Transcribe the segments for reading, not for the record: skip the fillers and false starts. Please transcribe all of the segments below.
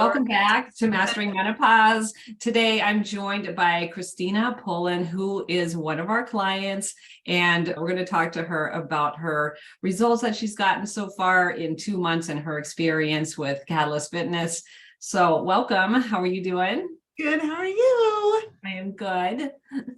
Welcome back to Mastering Menopause. Today, I'm joined by Kristina Pullen, who is one of our clients, and we're going to talk to her about her results that she's gotten so far in 2 months and her experience with Katalyst Fitness. So welcome. How are you doing? Good. How are you? I am good.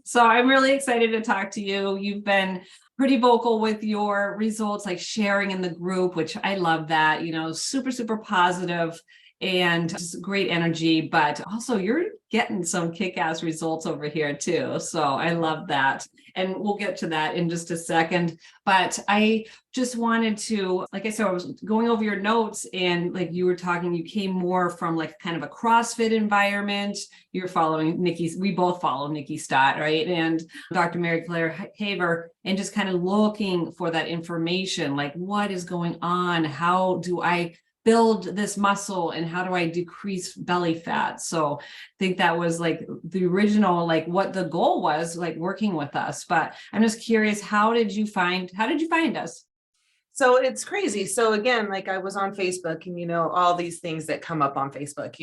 So I'm really excited to talk to you. You've been pretty vocal with your results, like sharing in the group, which I love that, super, super positive and just great energy, but also you're getting some kick-ass results over here too. So I love that. And we'll get to that in just a second. But I just wanted to, like I said, I was going over your notes and like you were talking, you came more from like kind of a CrossFit environment. You're following we both follow Nikki Stott, right? And Dr. Mary Claire Haver, and just kind of looking for that information, like what is going on? How do I build this muscle and how do I decrease belly fat? So I think that was like the original, like what the goal was, like working with us. But I'm just curious, how did you find us? So it's crazy. So again, like I was on Facebook and, all these things that come up on Facebook,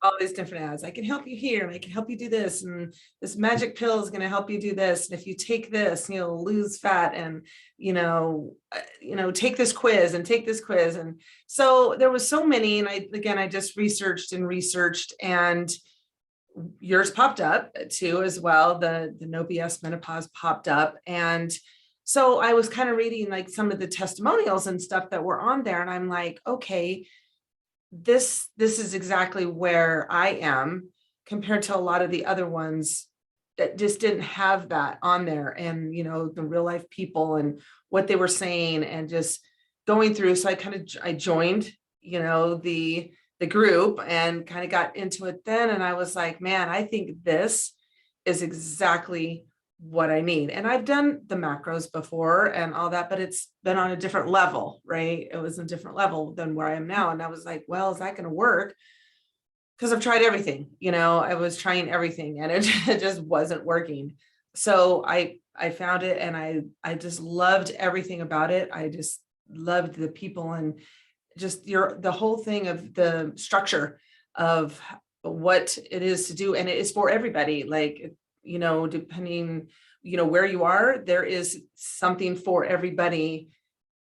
all these different ads. I can help you here and I can help you do this. And this magic pill is going to help you do this. And if you take this, you'll lose fat and, take this quiz and take this quiz. And so there was so many. And I just researched and yours popped up too, as well. The No BS Menopause popped up. And so I was kind of reading like some of the testimonials and stuff that were on there. And I'm like, okay, this is exactly where I am compared to a lot of the other ones that just didn't have that on there. And, the real life people and what they were saying and just going through. So I joined, the group and kind of got into it then. And I was like, man, I think this is exactly what I need. And I've done the macros before and all that, but it's been on a different level, right? It was a different level than where I am now. And I was like, well, is that going to work? Because I've tried everything, I was trying everything and it just wasn't working. So I found it and I just loved everything about it. I just loved the people and just the whole thing of the structure of what it is to do. And it is for everybody. Like, depending, where you are, there is something for everybody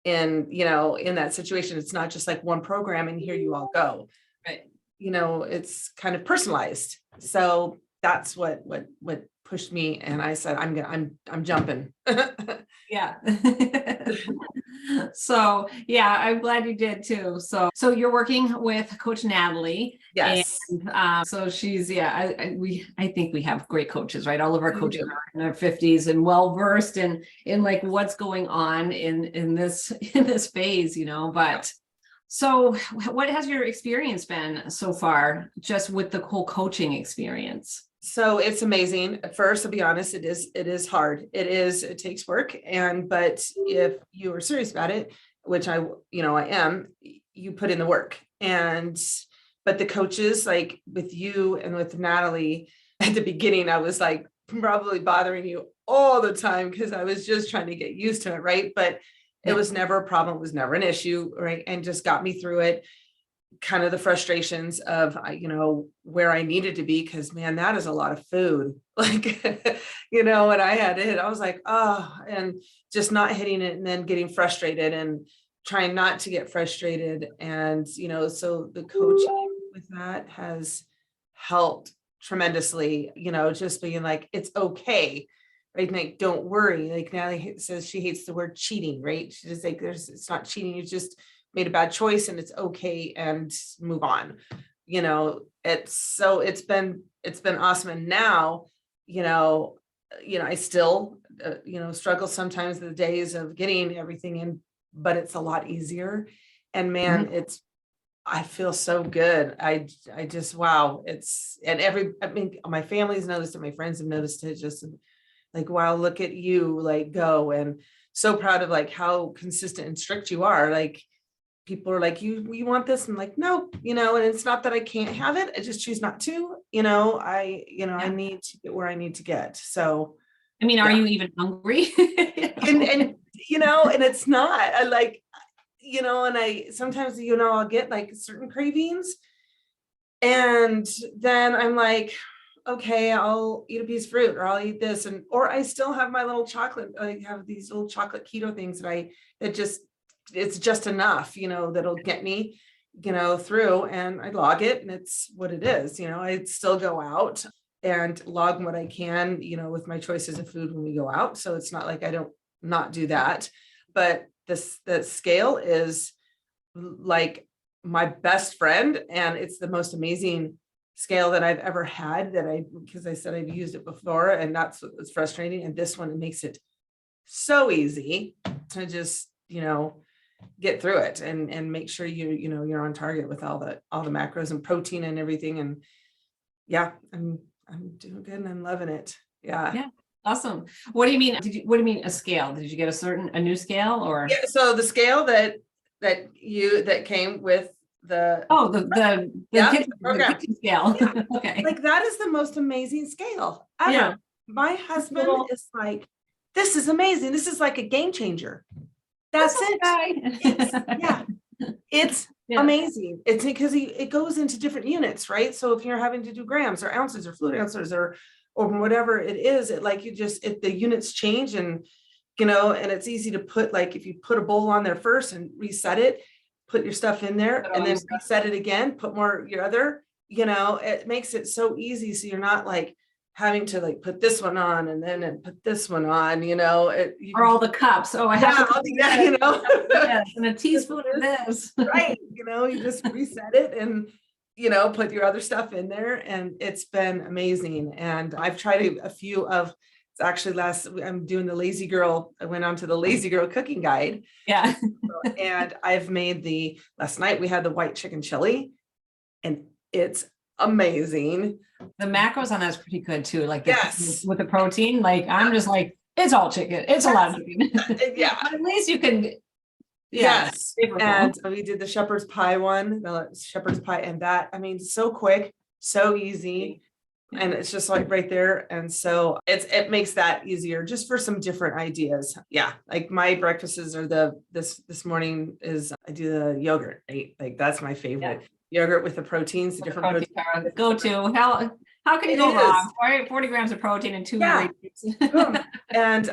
in that situation. It's not just like one program and here you all go. Right. It's kind of personalized. So that's what pushed me. And I said, I'm jumping. Yeah. So yeah, I'm glad you did too. So you're working with Coach Natalie. Yes. And so she's, I think we have great coaches, right? All of our coaches are in their 50s and well-versed in like what's going on in this phase, but so what has your experience been so far just with the whole coaching experience? So it's amazing. First, to be honest, it is hard. It takes work. But if you are serious about it, which I am, you put in the work. But the coaches, like with you and with Natalie at the beginning, I was like probably bothering you all the time because I was just trying to get used to it. Right. But it was never a problem. It was never an issue. Right. And just got me through it. Kind of the frustrations of, where I needed to be, because man, that is a lot of food. Like, when I had it, I was like, oh, and just not hitting it and then getting frustrated and trying not to get frustrated. And, so the coaching with that has helped tremendously, just being like, it's okay. Right. Like, don't worry. Like Natalie says, she hates the word cheating, right? She's just like, it's not cheating. You just made a bad choice and it's okay and move on. It's been awesome. And now, I still, struggle sometimes the days of getting everything in, but it's a lot easier. And man, I feel so good. I just, wow. My family's noticed it. My friends have noticed it, just like, wow, look at you, like go. And so proud of like how consistent and strict you are. Like, people are like, you want this? I'm like, no, and it's not that I can't have it. I just choose not to, I need to get where I need to get. So, I mean, are you even hungry? and and it's not, I like, and I sometimes, I'll get like certain cravings And then I'm like, okay, I'll eat a piece of fruit, or I'll eat this. And, or I still have my little chocolate. I have these little chocolate keto things it's just enough, that'll get me, through, and I log it, and it's what it is. I still go out and log what I can, with my choices of food when we go out. So it's not like I don't not do that, but the scale is like my best friend, and it's the most amazing scale that I've ever had, because I said I've used it before, and that's what was frustrating. And this one, it makes it so easy to just, get through it and make sure you're on target with all the macros and protein and everything. And yeah, I'm doing good, and I'm loving it. Yeah. Awesome. What do you mean? What do you mean a scale? Did you get a new scale, or? Yeah, so the scale that came with the kitchen scale. Yeah. Okay. Like, that is the most amazing scale ever. Yeah. My husband is like, this is amazing. This is like a game changer. That's it. It's amazing. It's because it goes into different units, right? So if you're having to do grams or ounces or fluid ounces or whatever it is, the units change, and and it's easy to put, like, if you put a bowl on there first and reset it, put your stuff in there, and then reset it again, put more your other, it makes it so easy. So you're not like having to like put this one on and then put this one on, or all the cups. Oh, I have to yes, and a teaspoon of this. Right. You just reset it and, put your other stuff in there, and it's been amazing. And I've tried a few of, it's actually I'm doing the Lazy Girl. I went on to the Lazy Girl cooking guide. Yeah. And I've made last night we had the white chicken chili, and it's amazing. The macros on that's pretty good too. Like, yes, with the protein, like, I'm just like, it's all chicken. It's a lot of chicken. Yeah. But at least you can. Yes. And we did the shepherd's pie and that, so quick, so easy. And it's just like right there. And so it makes that easier just for some different ideas. Yeah. Like, my breakfasts are this morning is I do the yogurt, right? Like, that's my favorite. Yogurt with the proteins, the different proteins. Go to. How can you go wrong? 40 grams of protein and 2 grapes. And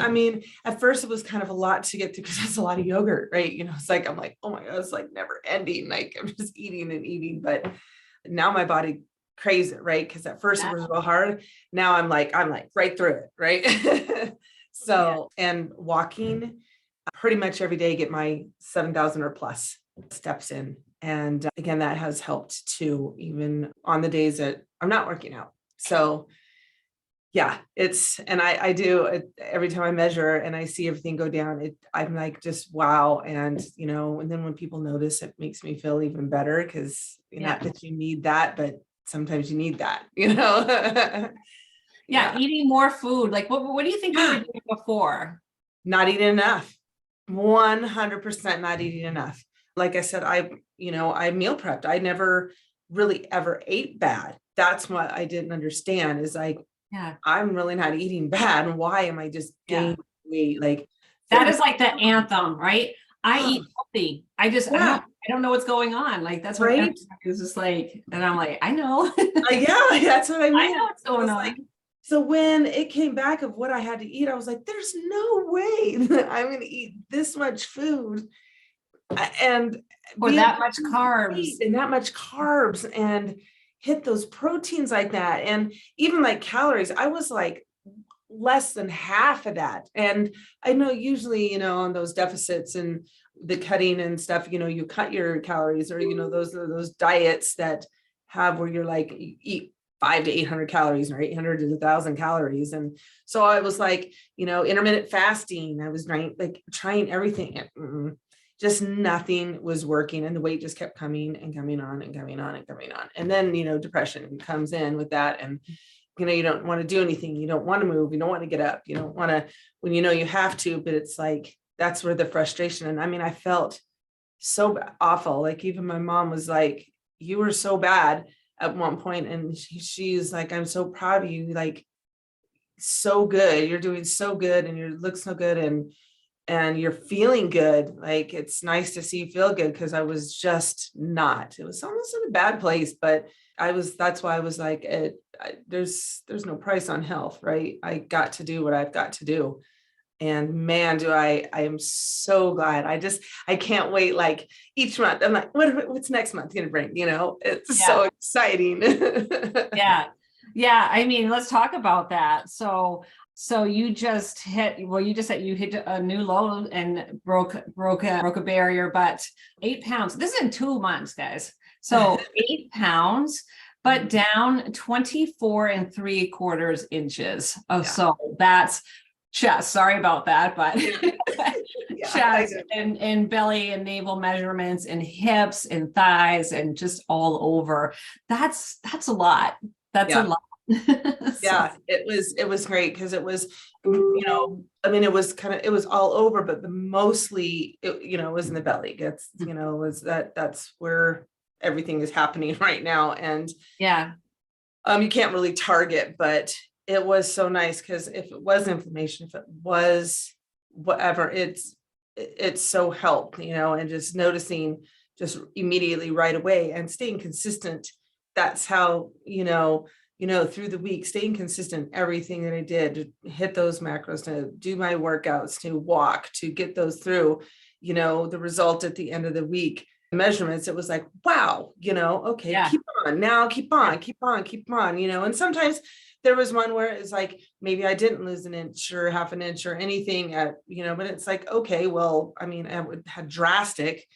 at first it was kind of a lot to get through, because it's a lot of yogurt, right? It's like, I'm like, oh my God, it's like never ending. Like, I'm just eating and eating, but now my body craves it, right? Because at first it was real hard. Now I'm like right through it, right? So, and walking pretty much every day, get my 7,000 or plus steps in. And again, that has helped too, even on the days that I'm not working out. So yeah, I do it every time I measure and I see everything go down. I'm like, just wow. And, and then when people notice, it makes me feel even better, because not that you need that, but sometimes you need that, Yeah. Eating more food. Like, what do you think you were doing before? Not eating enough. 100% not eating enough. Like I said, I meal prepped. I never really ever ate bad. That's what I didn't understand, is like, I'm really not eating bad. Why am I just gaining weight? Like, that is like the anthem, right? I eat healthy. I don't know what's going on. Like, that's what it's just like, and I'm like, I know. That's what I mean. I know what's going on. Like, so when it came back of what I had to eat, I was like, there's no way that I'm going to eat this much food and that much carbs and hit those proteins like that. And even like calories, I was like less than half of that. And I know usually, on those deficits and the cutting and stuff, you cut your calories, or, those diets that have where you're like, you eat 500 to 800 calories, or 800 to 1,000 calories. And so I was like, intermittent fasting. I was trying everything. Just nothing was working, and the weight just kept coming and coming on and coming on and coming on. And then, depression comes in with that. And, you don't want to do anything. You don't want to move. You don't want to get up. You don't want to, when you have to, but it's like, that's where the frustration. And I felt so awful. Like, even my mom was like, you were so bad at one point. And she's like, I'm so proud of you. Like, so good. You're doing so good, and you look so good. and you're feeling good. Like, it's nice to see you feel good, because I was just not. It was almost in a bad place, but that's why I was like, there's no price on health, right? I got to do what I've got to do. And man, I am so glad. I can't wait. Like, each month, I'm like, what's next month gonna bring? It's so exciting. Yeah. Yeah. I mean, let's talk about that. So you just you just said you hit a new low and broke a barrier, but 8 pounds. This is in 2 months, guys. So 8 pounds, but down 24 3/4 inches. Oh, so that's chest. Sorry about that, but chest and belly and navel measurements and hips and thighs and just all over. That's a lot. That's a lot. Yeah, it was great, because it was, I mean, it was all over, but mostly it was in the belly. It's, that's where everything is happening right now. And you can't really target, but it was so nice, because if it was inflammation, if it was whatever, it's so helped, and just noticing just immediately right away and staying consistent. That's how, through the week, staying consistent, everything that I did to hit those macros, to do my workouts, to walk, to get those through, the result at the end of the week, measurements, it was like, wow, okay, keep on now, keep on, and sometimes there was one where it's like, maybe I didn't lose an inch or half an inch or anything but it's like, okay, well, I mean, I had drastic,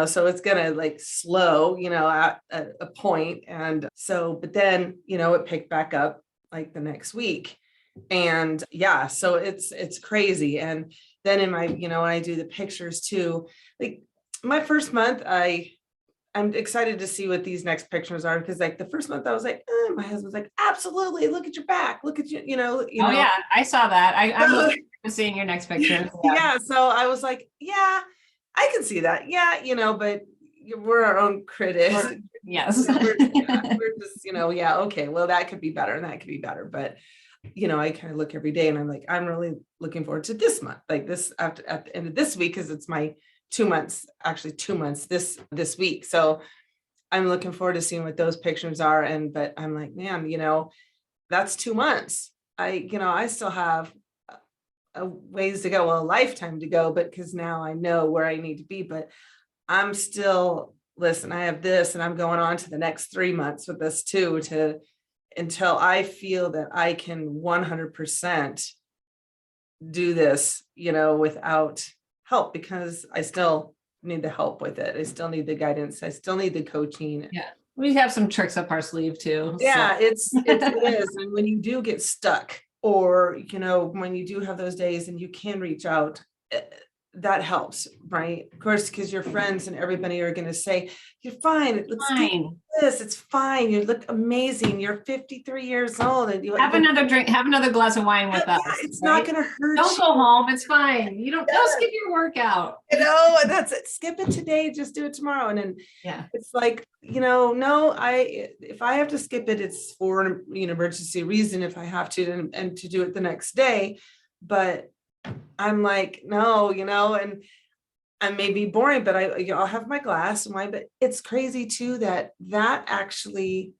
so it's gonna like slow, at a point. And so, but then, it picked back up like the next week. And so it's crazy. And then in my, when I do the pictures too, like my first month, I'm excited to see what these next pictures are, because like the first month I was like, my husband's like, absolutely, look at your back, look at you, Oh yeah, I saw that. I'm looking forward to seeing your next picture. Yeah, so I was like, yeah, I can see that. Yeah, but we're our own critics. Yes. We're just, okay, well, that could be better and that could be better. But, I kind of look every day and I'm like, I'm really looking forward to this month, like this at the end of this week, because it's my 2 months, actually 2 months this week. So I'm looking forward to seeing what those pictures are. But I'm like, man, that's 2 months. I still have a ways to go, a lifetime to go, but because now I know where I need to be. But I'm still, listen, I have this, and I'm going on to the next 3 months with this too, until I feel that I can 100% do this, without help, because I still need the help with it. I still need the guidance. I still need the coaching. Yeah. We have some tricks up our sleeve too. Yeah, it is. And when you do get stuck, or, when you do have those days and you can reach out, that helps, right? Of course, because your friends and everybody are going to say, you're fine. It looks fine. It's fine. You look amazing. You're 53 years old, and you have another drink, have another glass of wine with us. It's not going to hurt. Don't go home. It's fine. Don't skip your workout. That's it. Skip it today. Just do it tomorrow. And then it's like, no, if I have to skip it, it's for an emergency reason, if I have to, and to do it the next day. But I'm like, no, and I may be boring, but I'll have my glass of wine. But it's crazy too, that actually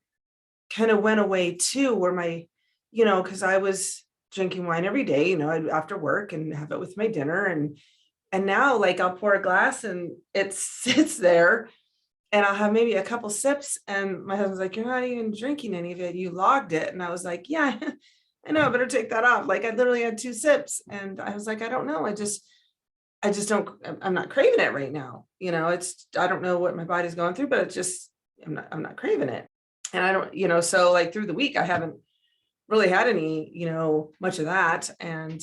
kind of went away too, where my, because I was drinking wine every day, after work, and have it with my dinner. And now, like, I'll pour a glass and it sits there, and I'll have maybe a couple sips, and my husband's like, you're not even drinking any of it. You logged it. And I was like, yeah, I know, I better take that off. Like, I literally had 2 sips, and I was like, I don't know. I just don't, I'm not craving it right now. I don't know what my body's going through, but it's just, I'm not craving it. And I don't, so like through the week, I haven't really had any, much of that. And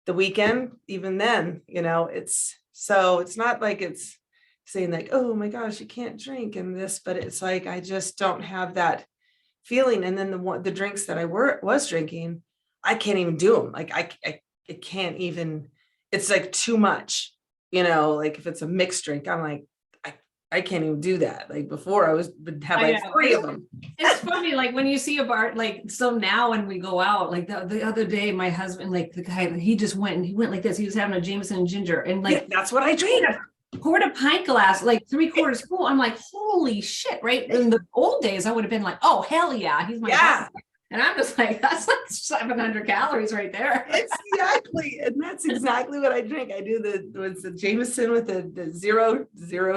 the weekend, even then, it's not like it's saying like, oh my gosh, you can't drink and this, but it's like, I just don't have that feeling. And then the drinks that I was drinking, I can't even do them. Like I can't even, it's like too much, like if it's a mixed drink, I'm like, I can't even do that. Like before would have I like know. 3 of them. It's funny, like when you see a bar, like, so now when we go out, like the other day, my husband, like the guy, he just went and he went like this. He was having a Jameson and ginger and Yeah, like that's what I drink. poured a pint glass, like 3/4 full. I'm like, holy shit, right? In the old days, I would have been like, oh, hell yeah, he's my Yeah. guy. And I'm just like, that's like 700 calories right there. Exactly. And that's exactly what I drink. I do the Jameson with the zero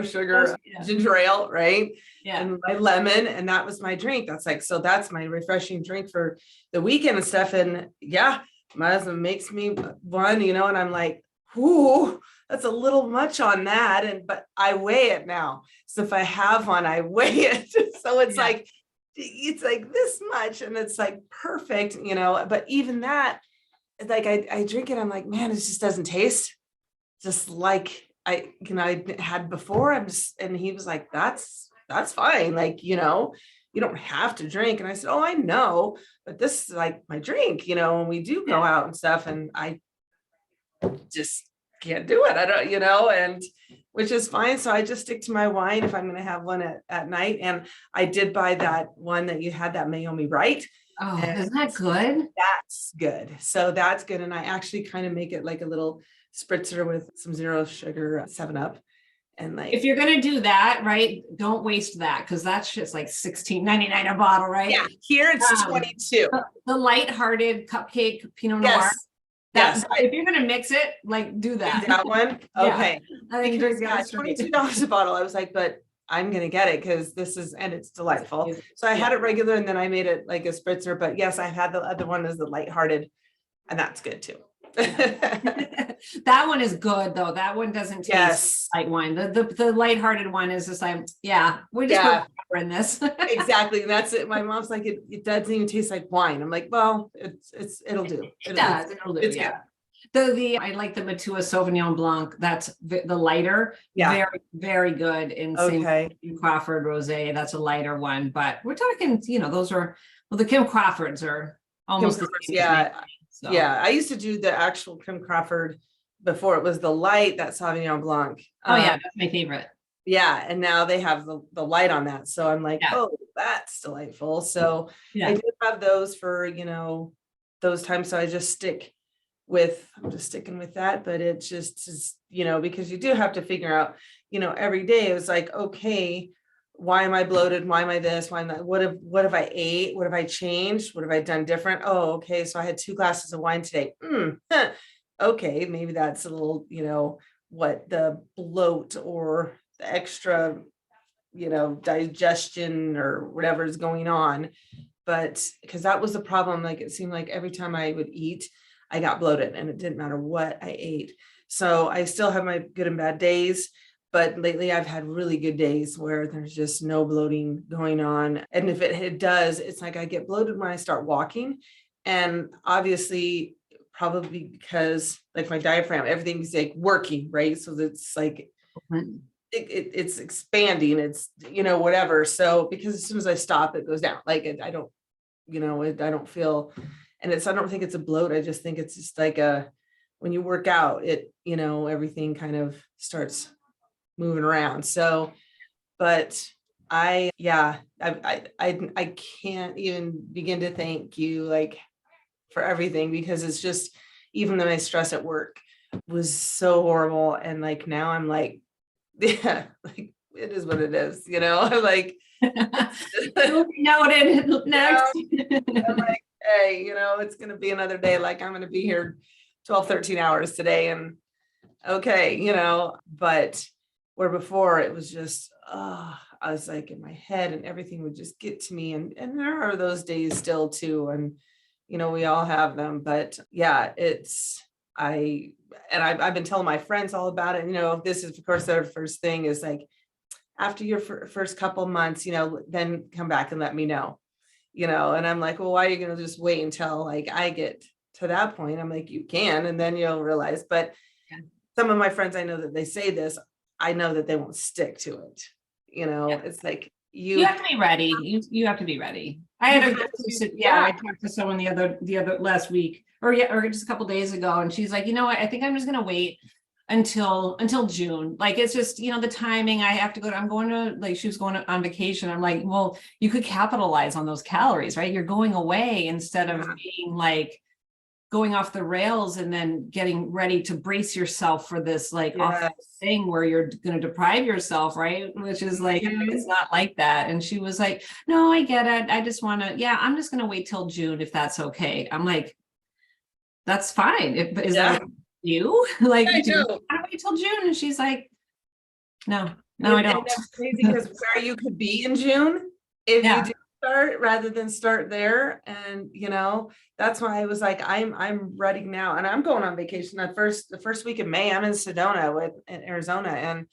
sugar Yeah. ginger ale, right? Yeah. And my lemon. And that was my drink. That's like, so that's my refreshing drink for the weekend and stuff. And yeah, my husband makes me one, and I'm like, whoo, that's a little much on that. But I weigh it now. So if I have one, I weigh it. So it's like this much, and it's like perfect, but even that, like I drink it, I'm like, man, it just doesn't taste just like I had before. And he was like, that's fine. Like, you don't have to drink. And I said, oh, I know, but this is like my drink, when we do go out and stuff, and I just can't do it. I don't, and which is fine. So I just stick to my wine if I'm going to have one at night. And I did buy that one that you had, that Naomi Wright. Oh, isn't that good? That's good. So that's good. And I actually kind of make it like a little spritzer with some zero sugar 7-Up. And like, if you're gonna do that, right, don't waste that, because that shit's like $16.99 a bottle, right? yeah, here it's 22. The lighthearted cupcake Pinot Noir. Yes. Yes. If you're gonna mix it, like do that. That one. Yeah. Okay. I think Because, there's $22 a bottle. I was like, but I'm gonna get it because and it's delightful. So I had it regular, and then I made it like a spritzer. But yes, I had the other one as the lighthearted, and that's good too. That one is good though. That one doesn't taste like wine. The lighthearted one is just like, yeah, we just put pepper in this. Exactly. And that's it. My mom's like, it doesn't even taste like wine. I'm like, well, it'll do. It'll do. It's yeah. I like the Matua Sauvignon Blanc. That's the lighter. Yeah. Very, very good. In Kim Crawford Rosé. That's a lighter one, but we're talking, those are, well, the Kim Crawfords are almost the same. Yeah. So. Yeah. I used to do the actual Kim Crawford before it was the light, that Sauvignon Blanc. Oh yeah. That's my favorite. Yeah. And now they have the light on that. So I'm like, oh, that's delightful. So I did have those for, those times. So I'm just sticking with that, but it just is, because you do have to figure out, every day it was like, okay, why am I bloated? Why am I this? Why am I, what have I ate? What have I changed? What have I done different? Oh, okay. So I had 2 glasses of wine today. Okay. Maybe that's a little, what the bloat or the extra, digestion or whatever is going on. But because that was the problem, like it seemed like every time I would eat, I got bloated, and it didn't matter what I ate. So I still have my good and bad days, but lately I've had really good days where there's just no bloating going on. And if it does, it's like I get bloated when I start walking. And obviously, probably because like my diaphragm, everything's like working, right? So it's like, it's expanding, it's, whatever. So because as soon as I stop, it goes down. Like I don't, I don't feel, and I don't think it's a bloat. I just think it's just like when you work out, everything kind of starts moving around. So, but I can't even begin to thank you like for everything, because it's just, even though my stress at work was so horrible. And like, now I'm like, yeah, like it is what it is, I'm like, noted. Next. I'm like, hey, it's going to be another day. Like I'm going to be here 12, 13 hours today. And okay, but where before it was just, I was like in my head and everything would just get to me. And there are those days still too. And, we all have them, but yeah, I've been telling my friends all about it. This is of course their first thing is like, after your first couple months, then come back and let me know, and I'm like, well, why are you going to just wait until like I get to that point? I'm like, you can, and then you'll realize. But some of my friends, I know that they say this, I know that they won't stick to it. It's like, you have to be ready. You have to be ready. I talked to someone the other last week or just a couple days ago, and she's like, you know what? I think I'm just gonna wait until June. Like, it's just, the timing. I have to go I'm going to, like, she was going on vacation. I'm like, well, you could capitalize on those calories, right? You're going away instead of being like going off the rails and then getting ready to brace yourself for this like awful thing where you're going to deprive yourself, right? Which is like, it's not like that. And she was like, no, I get it. I just want to, I'm just going to wait till June if that's okay. I'm like, that's fine. Is that you? Like, do you want to wait till June? And she's like, no, I don't. That's crazy because where you could be in June if you do start rather than start there. And that's why I was like, I'm ready now, and I'm going on vacation. The first week of May, I'm in Sedona in Arizona, and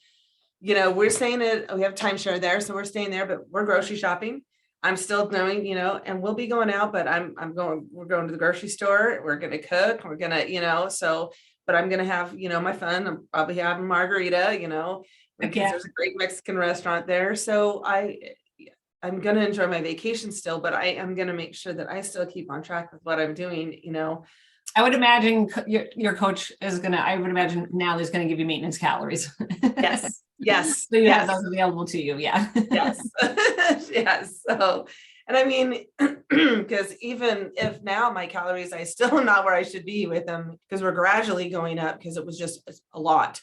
we're staying we have timeshare there, so we're staying there, but we're grocery shopping. I'm still doing, and we'll be going out, but we're going to the grocery store. We're going to cook. We're going to, but I'm going to have, my fun. I'm probably having margarita, because there's a great Mexican restaurant there. So I'm going to enjoy my vacation still, but I am going to make sure that I still keep on track with what I'm doing, I would imagine your coach I would imagine Natalie's going to give you maintenance calories. Yes. Yes. So you have those available to you. Yeah. Yes. Yes. So, and I mean, because even if now my calories, I still am not where I should be with them, because we're gradually going up, because it was just a lot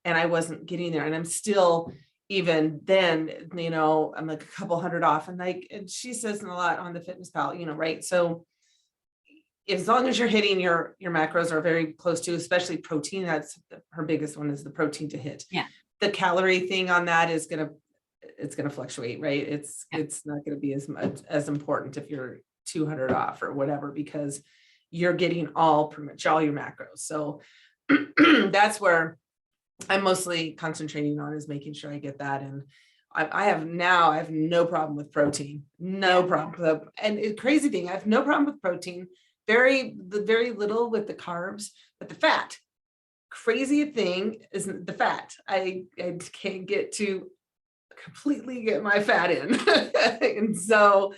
and I wasn't getting there. And I'm still, even then, I'm like a couple hundred off, and she says a lot on the Fitness Pal, right? So as long as you're hitting your macros are very close to, especially protein, that's her biggest one, is the protein to hit. Yeah. The calorie thing on that is it's going to fluctuate, right? It's not going to be as important if you're 200 off or whatever, because you're getting pretty much all your macros. So that's where I'm mostly concentrating on, is making sure I get that. And I have no problem with protein, no problem. And the crazy thing, I have no problem with protein, very little with the carbs, but the fat. Crazy thing isn't the fat. I can't get to completely get my fat in. And so,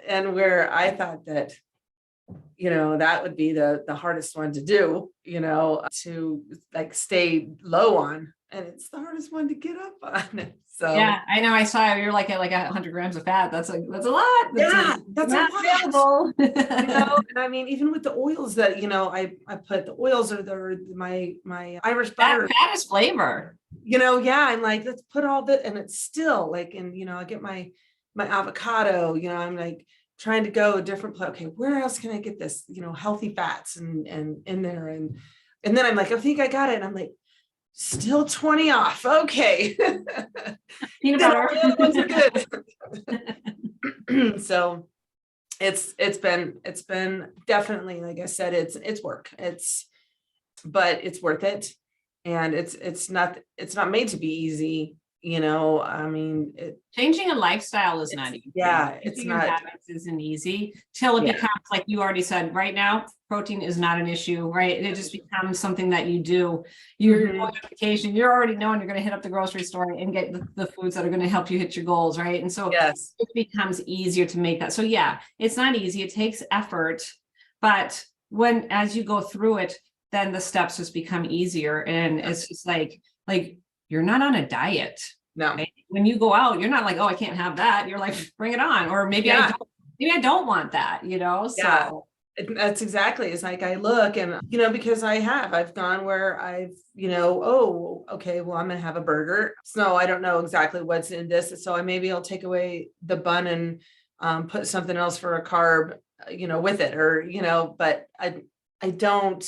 and where I thought that, that would be the hardest one to do, to like stay low on, and it's the hardest one to get up on. So yeah, I know. I saw you're like at like 100 grams of fat. That's a lot. That's not available. And I mean, even with the oils that I put, the oils are my Irish butter. Fat is flavor. I'm like, let's put all that, and it's still like, and I get my avocado. I'm like trying to go a different place. Okay, where else can I get this? Healthy fats and in there, and then I'm like, I think I got it. And I'm like, still 20 off. Okay. Peanut butter. The other ones are good. So it's been definitely, like I said, it's work. But it's worth it. And it's not made to be easy. I mean, changing a lifestyle is not easy. Yeah, it's not. Habits isn't easy till it becomes, like you already said, right now, protein is not an issue, right? It just becomes something that you do. You're going on vacation, you're already knowing you're going to hit up the grocery store and get the foods that are going to help you hit your goals, right? And so it becomes easier to make that. So yeah, it's not easy. It takes effort, but as you go through it, then the steps just become easier. And it's just like you're not on a diet. No. Right? When you go out, you're not like, oh, I can't have that. You're like, bring it on. Or maybe I don't want that, So that's exactly. It's like I look and, because I've gone where I've, oh, okay, well, I'm going to have a burger. So I don't know exactly what's in this. So I'll take away the bun and put something else for a carb, with it, or, but I don't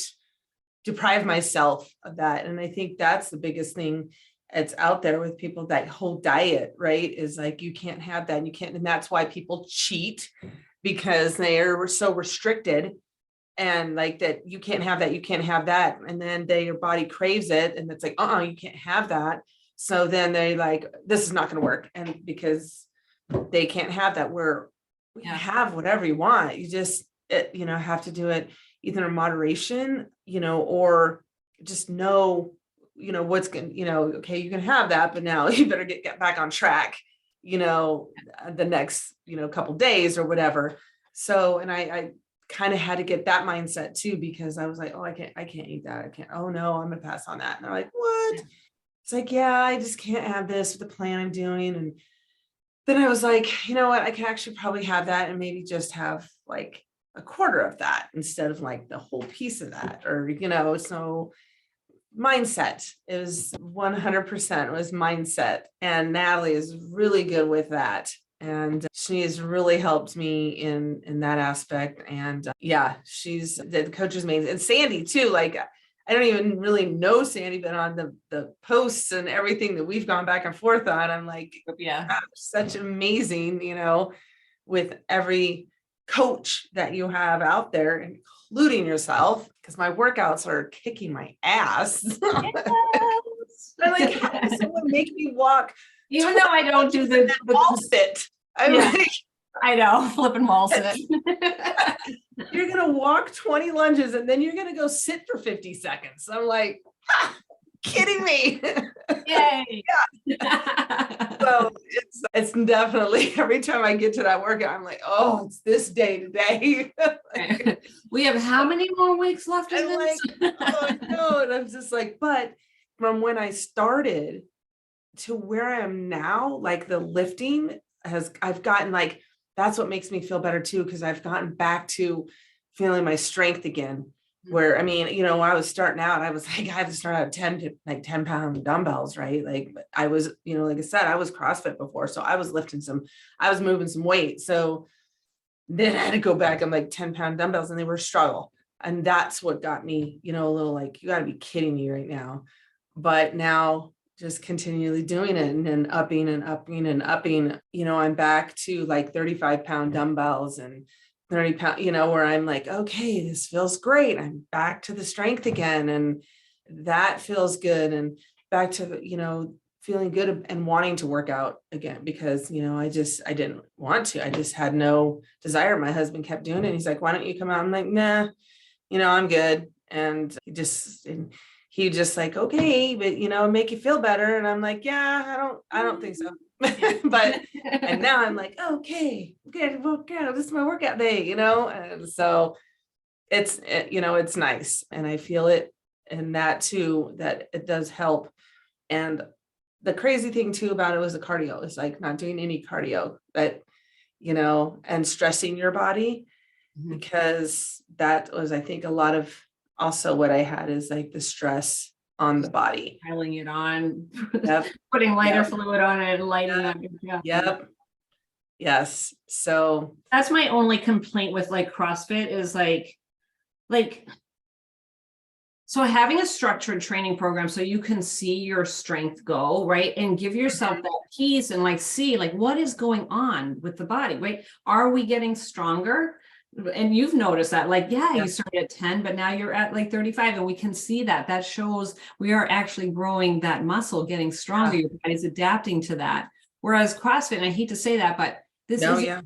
deprive myself of that. And I think that's the biggest thing that's out there with people, that whole diet, right? Is like, you can't have that, and you can't, and that's why people cheat, because they are so restricted, and like that, you can't have that, you can't have that. And then your body craves it, and it's like, you can't have that. So then they like, this is not going to work. And because they can't have that, we have whatever you want. You just, have to do it either in moderation, or just know, what's going to, okay, you can have that, but now you better get back on track, the next, couple days or whatever. So, and I kind of had to get that mindset too, because I was like, oh, I can't eat that. I can't, oh no, I'm gonna pass on that. And they're like, what? It's like, yeah, I just can't have this with the plan I'm doing. And then I was like, you know what, I can actually probably have that and maybe just have like a quarter of that instead of like the whole piece of that, or, so mindset is 100% was mindset. And Natalie is really good with that. And she has really helped me in that aspect. And yeah, she's the coach is amazing. And Sandy too, like, I don't even really know Sandy, but on the posts and everything that we've gone back and forth on, I'm like, Yeah. gosh, such amazing, with every coach that you have out there, including yourself, because my workouts are kicking my ass. Yes. I'm like, how does someone make me walk? Even though I don't do the wall sit. I'm Yeah. like, I know, flipping wall sit. you're gonna walk 20 lunges and then you're gonna go sit for 50 seconds. I'm like, kidding me. Yay. So it's definitely every time I get to that workout, I'm like, oh, it's this day today. We have how many more weeks left in I'm like, this? oh no. And I'm just like, but from when I started to where I am now, like the lifting I've gotten like, that's what makes me feel better too, because I've gotten back to feeling my strength again. Where, I mean, when I was starting out, I was like, I had to start out at 10-pound dumbbells, right? Like I was, like I said, I was CrossFit before. So I was I was moving some weight. So then I had to go back and like 10-pound dumbbells, and they were a struggle. And that's what got me, a little like, you got to be kidding me right now. But now just continually doing it and upping and upping and upping, I'm back to like 35-pound dumbbells and 30-pound, where I'm like, okay, this feels great. I'm back to the strength again. And that feels good. And back to, feeling good and wanting to work out again, because, I didn't want to, I just had no desire. My husband kept doing it. He's like, why don't you come out? I'm like, nah, I'm good. And he just like, okay, but make you feel better. And I'm like, yeah, I don't think so. But and now I'm like, okay, good, workout. This is my workout day, and so it's nice, and I feel it, and that too, that it does help. And the crazy thing too about it was the cardio. It's like not doing any cardio, but and stressing your body, because that was, I think, a lot of also what I had is like the stress on the body. Piling it on, Yep. putting lighter fluid on it, and lighting up. Yep. Yes. So that's my only complaint with like CrossFit is like, so having a structured training program so you can see your strength go, right? And give yourself that peace and like, see like what is going on with the body, right? Are we getting stronger? And you've noticed that, like, yeah, you started at 10, but now you're at like 35, and we can see that shows we are actually growing that muscle, getting stronger. Your body's adapting to that. Whereas CrossFit, and I hate to say that, but this is a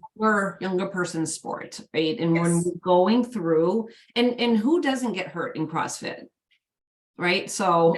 younger person's sport, right? And when we're going through, and who doesn't get hurt in CrossFit, right? So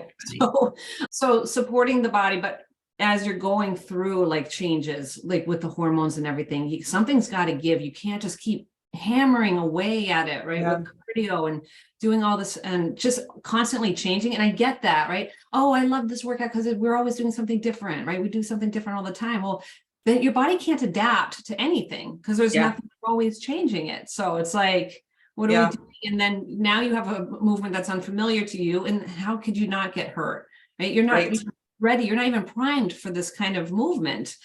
supporting the body, but as you're going through like changes, like with the hormones and everything, something's got to give. You can't just keep hammering away at it, right? With cardio and doing all this and just constantly changing. And I get that, right? Oh, I love this workout because we're always doing something different, right? We do something different all the time. Well, then your body can't adapt to anything because there's nothing always changing it. So it's like, what are we doing? And then now you have a movement that's unfamiliar to you. And how could you not get hurt? Right? You're not even ready. You're not even primed for this kind of movement,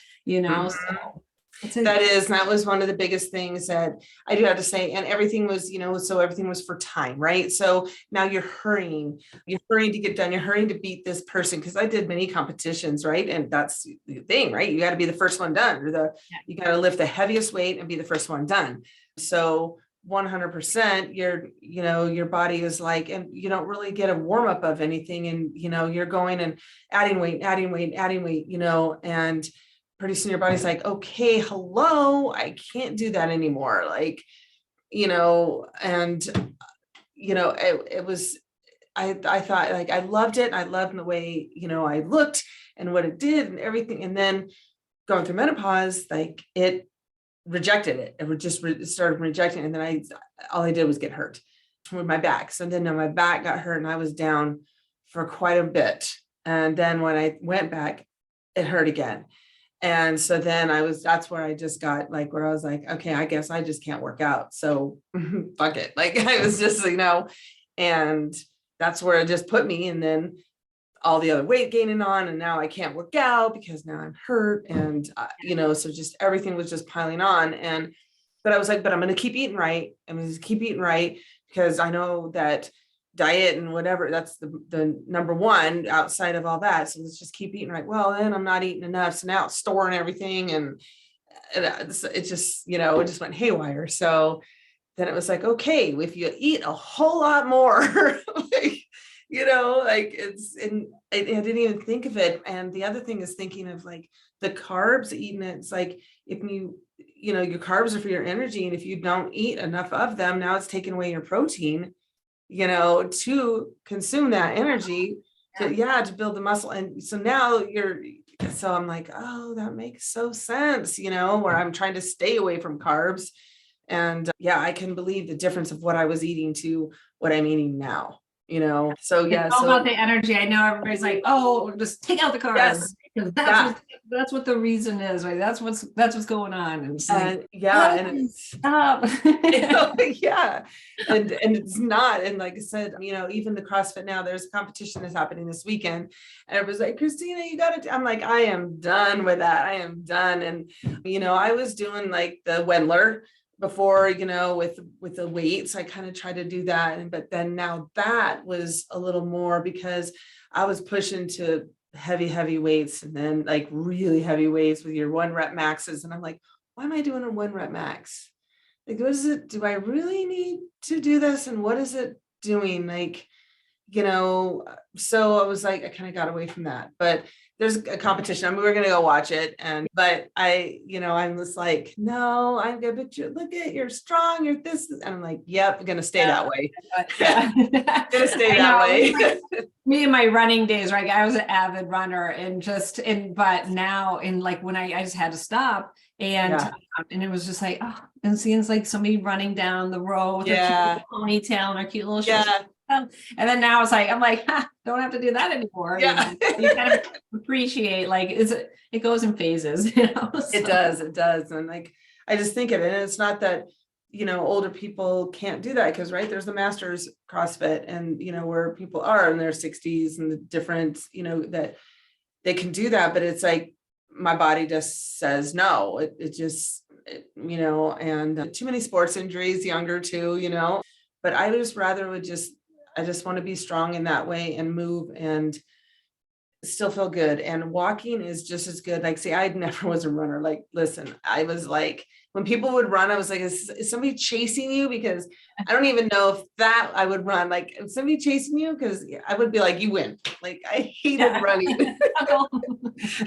So that was one of the biggest things that I do have to say. And everything was, so everything was for time, right? So now you're hurrying to get done. You're hurrying to beat this person. Cause I did many competitions, right? And that's the thing, right? You got to be the first one done, or you got to lift the heaviest weight and be the first one done. So 100% your body is like, and you don't really get a warm up of anything. And, you're going and adding weight, and pretty soon your body's like, okay, hello, I can't do that anymore. Like, and, it was, I thought like, I loved it. I loved the way, I looked and what it did and everything. And then going through menopause, like it rejected it. It would just started rejecting it. And then all I did was get hurt with my back. So then my back got hurt and I was down for quite a bit. And then when I went back, it hurt again. And so then that's where I just got like, where I was like, okay, I guess I just can't work out. So fuck it. Like I was just, and that's where it just put me. And then all the other weight gaining on, and now I can't work out because now I'm hurt. And, so just everything was just piling on. But I was like, but I'm going to keep eating right. I'm going to keep eating right because I know that diet and whatever, that's the number one outside of all that. So let's just keep eating right. Well, then I'm not eating enough. So now it's storing everything. And it just, it just went haywire. So then it was like, okay, if you eat a whole lot more, I didn't even think of it. And the other thing is thinking of like the carbs eating it. It's like, if your carbs are for your energy. And if you don't eat enough of them, now it's taking away your protein, to consume that energy to build the muscle. And so now so I'm like, oh, that makes so sense, where I'm trying to stay away from carbs. And I can believe the difference of what I was eating to what I'm eating now, so It's all about the energy. I know everybody's like, oh, just take out the carbs. Yes. Because that's what the reason is, right? That's what's going on. And it's like, and stop. yeah. And it's not. And like I said, even the CrossFit now, there's a competition that's happening this weekend. And it was like, Kristina, you got to, I'm like, I am done with that. I am done. And, I was doing like the Wendler before, with the weights. I kind of tried to do that. But then now that was a little more because I was pushing to heavy weights and then like really heavy weights with your 1 rep maxes. And I'm like, why am I doing a 1 rep max? Like, what is it? Do I really need to do this? And what is it doing? Like, so I was like, I kind of got away from that, but there's a competition. I mean, we're going to go watch it. But I'm just like, no, I'm good. But look at, you're strong. You're this. And I'm like, yep, I'm going to stay that way. Yeah. Going to stay that way. Me and my running days, right? I was an avid runner but now when I just had to stop and it was just like, oh, and seeing like somebody running down the road with a cute ponytail and a cute little shirt. And then now it's like, I'm like, don't have to do that anymore. Yeah. You kind of appreciate it goes in phases, so. It does. And like, I just think of it. And it's not that, older people can't do that because, right, there's the masters CrossFit and, where people are in their 60s and the different, that they can do that. But it's like, my body just says no, it just, and too many sports injuries, younger too, but I just rather I just want to be strong in that way and move and still feel good. And walking is just as good. Like, see, I never was a runner. Like, listen, I was like, when people would run, I was like, is somebody chasing you? Because I don't even know if that I would run. Like, if somebody chasing you, because I would be like, you win. Like, I hated running.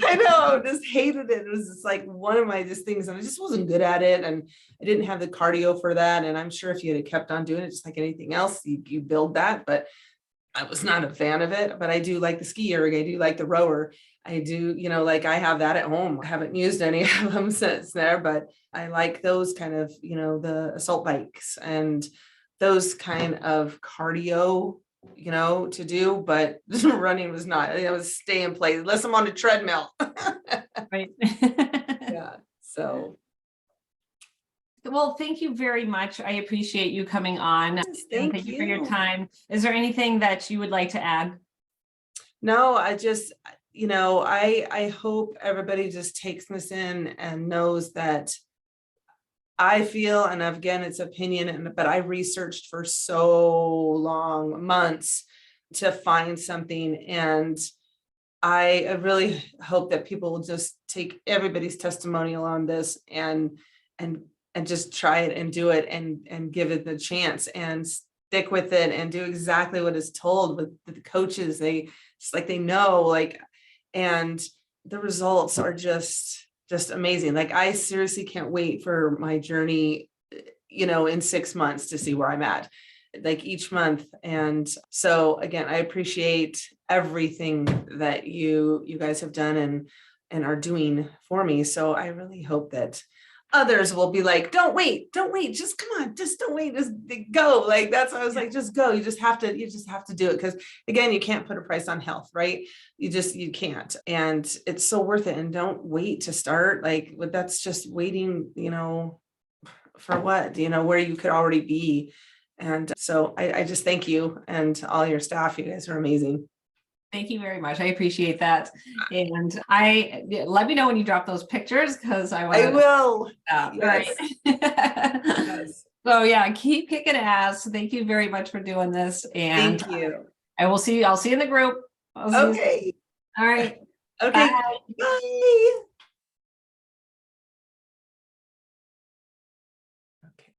I know, I just hated it. It was just like one of my things, and I just wasn't good at it. And I didn't have the cardio for that. And I'm sure if you had kept on doing it, just like anything else, you build that. But I was not a fan of it. But I do like the ski erg. I do like the rower. I do, like I have that at home. I haven't used any of them since there, but I like those kind of, the assault bikes and those kind of cardio, to do, but running was not. I was stay in place unless I'm on a treadmill. Right. Yeah. So. Well, thank you very much. I appreciate you coming on. Thank you for your time. Is there anything that you would like to add? No, I just, I hope everybody just takes this in and knows that I feel, and again, it's opinion, but I researched for so long, months to find something. And I really hope that people will just take everybody's testimonial on this and just try it and do it and give it the chance and stick with it and do exactly what is told with the coaches. They know, and the results are just amazing. Like, I seriously can't wait for my journey, in 6 months to see where I'm at, like each month. And so again, I appreciate everything that you guys have done and are doing for me. So I really hope that Others will be like, don't wait, just come on, just don't wait, just go. Like, that's why I was like, just go. You just have to do it. Because again, you can't put a price on health, right? You can't. And it's so worth it. And don't wait to start. Like, that's just waiting, for what, where you could already be. And so I just thank you and all your staff. You guys are amazing. Thank you very much. I appreciate that. And let me know when you drop those pictures, because I will. Yes. Right. Yes. So yeah, keep kicking ass. Thank you very much for doing this. And thank you. I'll see you in the group. Okay. All right. Okay. Bye. Bye.